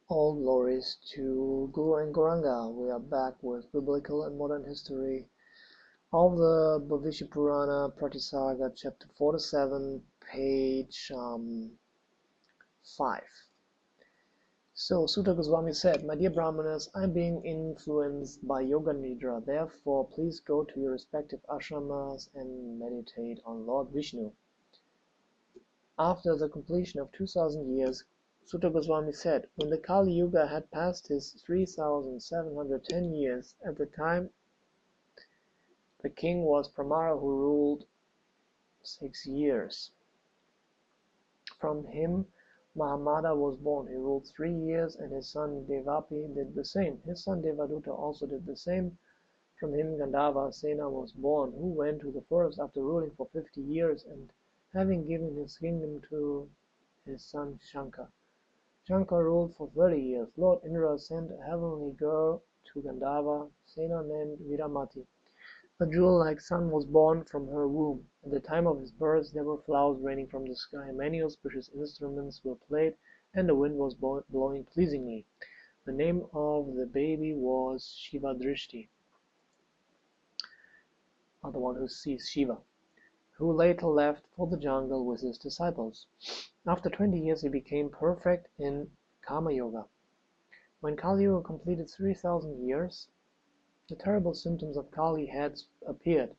All glories to Guru and Gauranga. We are back with biblical and modern history of the Bhavishya Purana, Pratisarga, chapter 47, page 5. So Sutta Goswami said, "My dear Brahmanas, I am being influenced by Yoga Nidra. Therefore, please go to your respective ashramas and meditate on Lord Vishnu." After the completion of 2000 years, Sutta Goswami said, when the Kali Yuga had passed his 3710 years, at the time the king was Pramara, who ruled 6 years. From him Mahamada was born. He ruled 3 years, and his son Devapi did the same. His son Devaduta also did the same. From him Gandhava Sena was born, who went to the forest after ruling for 50 years and having given his kingdom to his son Shankar. Shankar ruled for 30 years. Lord Indra sent a heavenly girl to Gandhava Sena named Viramati. A jewel-like son was born from her womb. At the time of his birth there were flowers raining from the sky, many auspicious instruments were played, and the wind was blowing pleasingly. The name of the baby was Shivadrishti, or the one who sees Shiva, who later left for the jungle with his disciples. After 20 years he became perfect in Karma Yoga. When Kali Yuga completed 3000 years, the terrible symptoms of Kali had appeared.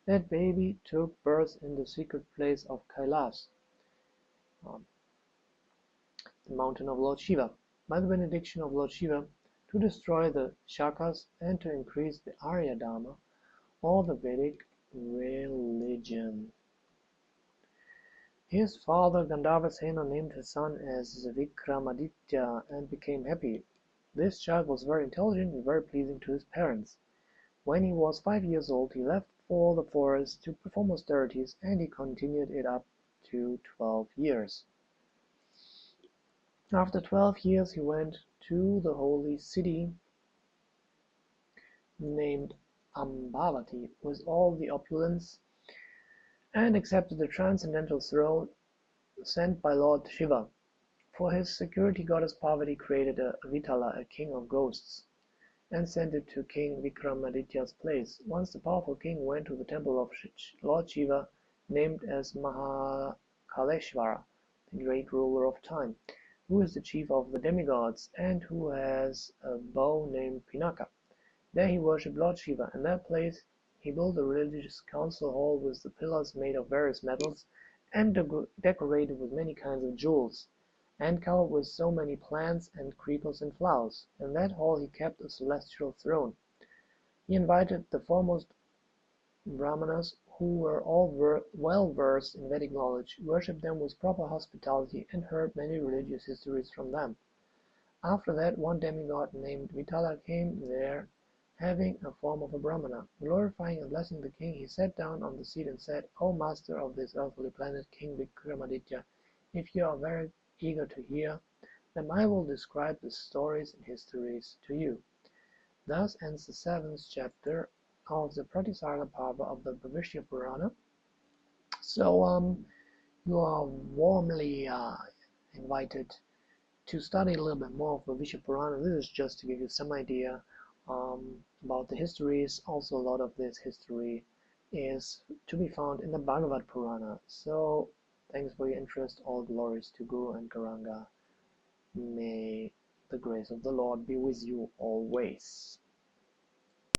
That baby took birth in the secret place of Kailas, the mountain of Lord Shiva, by the benediction of Lord Shiva, to destroy the Shakas and to increase the Arya Dharma, or the Vedic religion. His father Gandharvasena named his son as Vikramaditya and became happy. This child was very intelligent and very pleasing to his parents. When he was 5 years old, he left for the forest to perform austerities, and he continued it up to 12 years. After 12 years, he went to the holy city named Ambavati with all the opulence and accepted the transcendental throne sent by Lord Shiva. For his security, goddess Parvati created a Vitala, a king of ghosts, and sent it to King Vikramaditya's place. Once the powerful king went to the temple of Lord Shiva, named as Mahakaleshvara, the great ruler of time, who is the chief of the demigods and who has a bow named Pinaka. There he worshipped Lord Shiva. In that place he built a religious council hall with the pillars made of various metals and decorated with many kinds of jewels, and covered with so many plants and creepers and flowers. In that hall he kept a celestial throne. He invited the foremost Brahmanas, who were all well versed in Vedic knowledge, worshipped them with proper hospitality, and heard many religious histories from them. After that, one demigod named Vitala came there, having a form of a Brahmana. Glorifying and blessing the king, he sat down on the seat and said, "O master of this earthly planet, King Vikramaditya, if you are very eager to hear, then I will describe the stories and histories to you." Thus ends the 7th chapter of the Pratisarga Parva of the Bhavishya Purana. So you are warmly invited to study a little bit more of Bhavishya Purana. This is just to give you some idea about the histories. Also, a lot of this history is to be found in the Bhagavad Purana. So thanks for your interest. All glories to Guru and Gauranga. May the grace of the Lord be with you always.